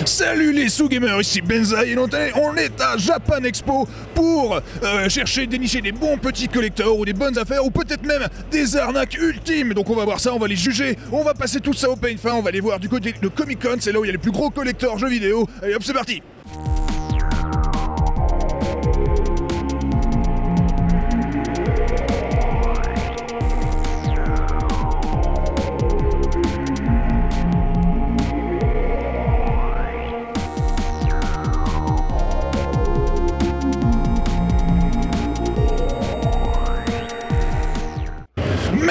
Salut les sous-gamers, ici Benzaï et on est à Japan Expo pour chercher, dénicher des bons petits collecteurs ou des bonnes affaires ou peut-être même des arnaques ultimes. Donc on va voir ça, on va les juger, on va passer tout ça au peigne fin, on va les voir du côté de Comic Con, c'est là où il y a les plus gros collecteurs jeux vidéo. Allez hop, c'est parti!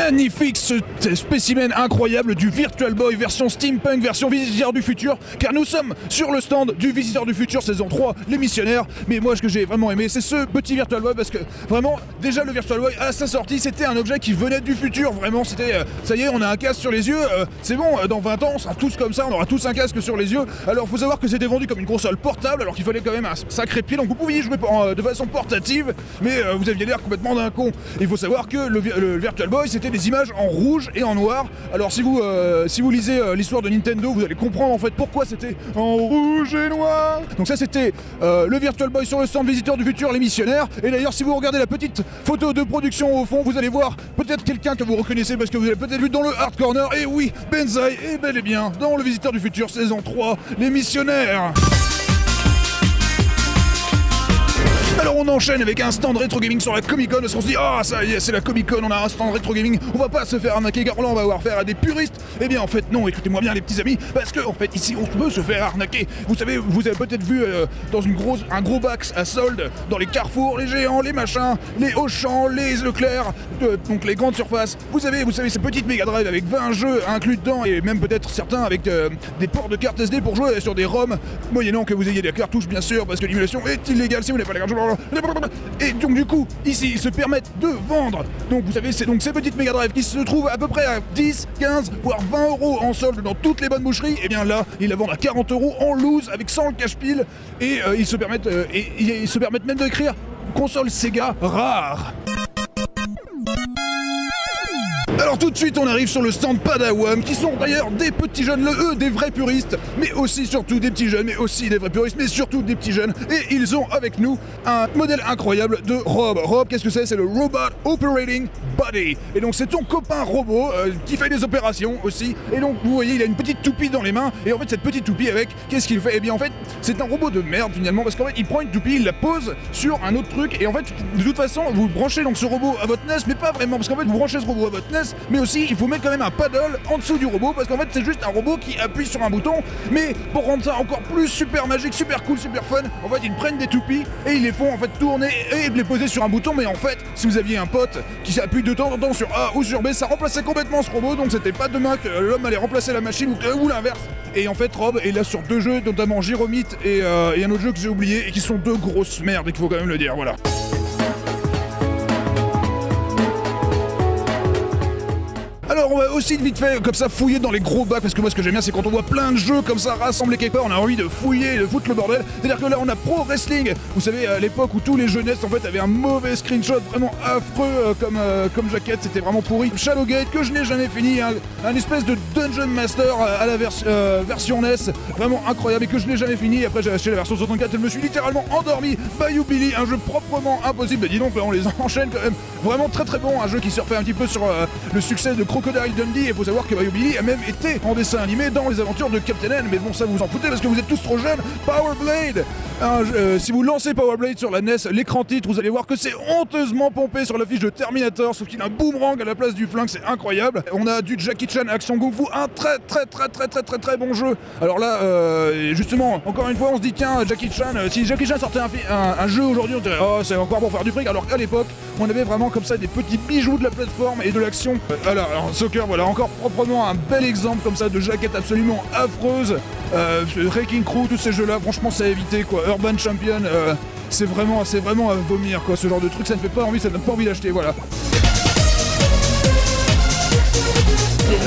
Magnifique ce spécimen incroyable du Virtual Boy version steampunk, version Visiteur du Futur, car nous sommes sur le stand du Visiteur du Futur saison 3, les missionnaires. Mais moi ce que j'ai vraiment aimé c'est ce petit Virtual Boy parce que vraiment déjà le Virtual Boy à sa sortie c'était un objet qui venait du futur, vraiment c'était ça y est on a un casque sur les yeux, c'est bon, dans 20 ans on sera tous comme ça, on aura tous un casque sur les yeux. Alors faut savoir que c'était vendu comme une console portable alors qu'il fallait quand même un sacré prix, donc vous pouviez y jouer de façon portative mais vous aviez l'air complètement d'un con. Il faut savoir que le Virtual Boy c'était des images en rouge et en noir. Alors si vous lisez l'histoire de Nintendo, vous allez comprendre en fait pourquoi c'était en rouge et noir. Donc ça c'était le Virtual Boy sur le stand Visiteur du Futur, les missionnaires. Et d'ailleurs si vous regardez la petite photo de production au fond, vous allez voir peut-être quelqu'un que vous reconnaissez parce que vous avez peut-être vu dans le Hard Corner. Et oui, Benzaï est bel et bien dans le Visiteur du Futur saison 3, les missionnaires. Alors on enchaîne avec un stand rétro gaming sur la Comic Con parce qu'on se dit ah ça y est c'est la Comic Con, on a un stand rétro gaming, on va pas se faire arnaquer car là on va avoir affaire à des puristes. Eh bien en fait non, écoutez-moi bien les petits amis, parce que en fait ici on peut se faire arnaquer. Vous savez, vous avez peut-être vu dans un gros bac à solde dans les Carrefour, les géants, les machins, les Auchan, les Leclerc, donc les grandes surfaces. Vous savez ces petites Mega Drive avec 20 jeux inclus dedans et même peut-être certains avec des ports de cartes SD pour jouer sur des ROM, moyennant que vous ayez des cartouches bien sûr parce que l'émulation est illégale si vous n'avez pas les cartouches. Et donc du coup, ici, ils se permettent de vendre. Donc vous savez, c'est donc ces petites Mega Drive qui se trouvent à peu près à 10, 15, voire 20 € en solde dans toutes les bonnes boucheries. Et bien là, ils la vendent à 40 € en loose avec 100 le cache-pile. Et ils se permettent même d'écrire console Sega rare. Alors tout de suite on arrive sur le stand Padawan qui sont d'ailleurs des petits jeunes, des vrais puristes, mais aussi surtout des petits jeunes, mais aussi des vrais puristes, mais surtout des petits jeunes. Et ils ont avec nous un modèle incroyable de Rob. Rob, qu'est-ce que c'est? C'est le Robot Operating Body. Et donc c'est ton copain robot qui fait des opérations aussi. Et donc vous voyez il a une petite toupie dans les mains. Et en fait cette petite toupie avec, qu'est-ce qu'il fait? Eh bien en fait c'est un robot de merde finalement parce qu'en fait il prend une toupie, il la pose sur un autre truc. Et en fait de toute façon vous branchez donc ce robot à votre NES, mais pas vraiment parce qu'en fait vous branchez ce robot à votre NES. Mais aussi il faut mettre quand même un paddle en dessous du robot parce qu'en fait c'est juste un robot qui appuie sur un bouton. Mais pour rendre ça encore plus super magique, super cool, super fun, en fait ils prennent des toupies et ils les font en fait tourner et les poser sur un bouton. Mais en fait si vous aviez un pote qui s'appuie de temps en temps sur A ou sur B, ça remplaçait complètement ce robot. Donc c'était pas demain que l'homme allait remplacer la machine ou l'inverse. Et en fait Rob est là sur deux jeux, notamment Gyromite et un autre jeu que j'ai oublié et qui sont deux grosses merdes et qu'il faut quand même le dire, voilà. Alors on va aussi vite fait comme ça fouiller dans les gros bacs parce que moi ce que j'aime bien c'est quand on voit plein de jeux comme ça rassemblés quelque part, on a envie de fouiller, de foutre le bordel. C'est-à-dire que là on a Pro Wrestling, vous savez à l'époque où tous les jeunesses en fait avaient un mauvais screenshot vraiment affreux comme jaquette, c'était vraiment pourri. Shadowgate que je n'ai jamais fini, un espèce de Dungeon Master à la version NES, vraiment incroyable et que je n'ai jamais fini. Après j'ai acheté la version 64 et je me suis littéralement endormi. Bayou Billy, un jeu proprement impossible, mais dis donc là on les enchaîne quand même, vraiment très très bon, un jeu qui surfait un petit peu sur le succès de Crocodile Dundee. Et il faut savoir que Bayou Billy a même été en dessin animé dans les aventures de Captain N, mais bon ça vous en foutez parce que vous êtes tous trop jeunes. Power Blade, si vous lancez Power Blade sur la NES, l'écran titre, vous allez voir que c'est honteusement pompé sur la fiche de Terminator, sauf qu'il a un boomerang à la place du flingue, c'est incroyable. On a du Jackie Chan Action Kung Fu, un très bon jeu. Alors là, justement, encore une fois, on se dit tiens, Jackie Chan, si Jackie Chan sortait un jeu aujourd'hui, on dirait oh c'est encore pour faire du fric, alors qu'à l'époque, on avait vraiment comme ça des petits bijoux de la plateforme et de l'action. Alors Soccer, voilà, encore proprement un bel exemple comme ça de jaquette absolument affreuse. Wrecking Crew, tous ces jeux-là, franchement, c'est à éviter quoi. Urban Champion, c'est vraiment à vomir quoi. Ce genre de truc, ça ne fait pas envie, ça ne donne pas envie d'acheter, voilà.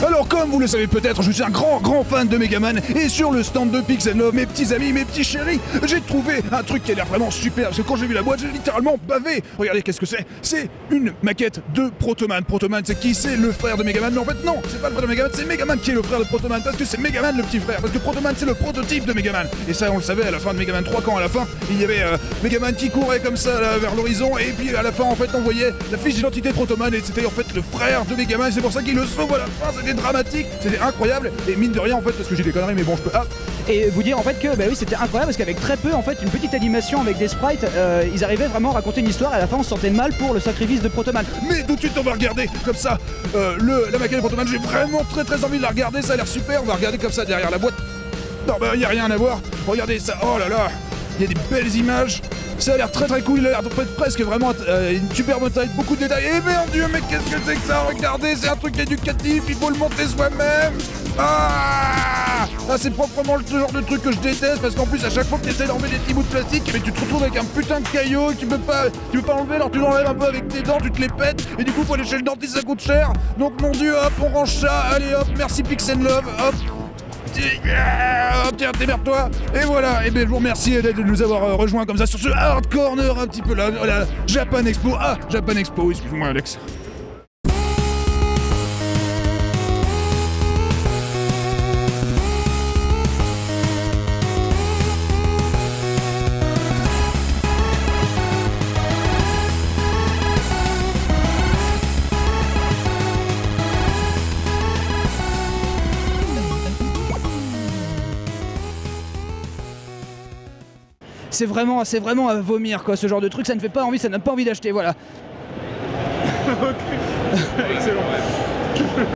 Alors comme vous le savez peut-être, je suis un grand fan de Megaman et sur le stand de Pixel Love, mes petits amis, mes petits chéris, j'ai trouvé un truc qui a l'air vraiment super parce que quand j'ai vu la boîte, j'ai littéralement bavé. Regardez qu'est-ce que c'est. C'est une maquette de Protoman. Protoman, c'est qui? C'est le frère de Megaman, mais en fait non, c'est pas le frère de Megaman, c'est Megaman qui est le frère de Protoman parce que c'est Megaman le petit frère, parce que Protoman c'est le prototype de Megaman. Et ça on le savait à la fin de Megaman 3 quand à la fin il y avait Megaman qui courait comme ça là, vers l'horizon et puis à la fin en fait on voyait la fiche d'identité de Protoman et c'était en fait le frère de Megaman, et c'est pour ça qu'il le sauve à la fin. C'était dramatique, c'était incroyable et mine de rien en fait parce que j'ai des conneries mais bon je peux et vous dire en fait que bah oui c'était incroyable parce qu'avec très peu en fait une petite animation avec des sprites ils arrivaient vraiment à raconter une histoire et à la fin on se sentait mal pour le sacrifice de Protoman. Mais tout de suite on va regarder comme ça la maquette de Protoman, j'ai vraiment très envie de la regarder, ça a l'air super, on va regarder comme ça derrière la boîte. Non bah y a rien à voir, regardez ça, oh là là, il y a des belles images. Ça a l'air très cool, il a l'air presque vraiment une superbe taille, beaucoup de détails. Et mon dieu, mais qu'est-ce que c'est que ça? Regardez, c'est un truc éducatif, il faut le monter soi-même. Ah, c'est proprement le genre de truc que je déteste parce qu'en plus à chaque fois que tu essaies d'enlever des petits bouts de plastique, mais tu te retrouves avec un putain de caillot, tu peux pas enlever, alors tu l'enlèves un peu avec tes dents, tu te les pètes, et du coup faut aller chez le dentiste, ça coûte cher. Donc mon dieu, hop, on range ça, allez hop, merci Pixel Love, hop. Tiens, démerde-toi. Et voilà, et bien je vous remercie de nous avoir rejoints comme ça sur ce hard corner un petit peu là, voilà, Japan Expo. Ah, Japan Expo, excuse-moi Alex. C'est vraiment à vomir quoi, ce genre de truc, ça ne fait pas envie, ça n'a pas envie d'acheter, voilà. Excellent.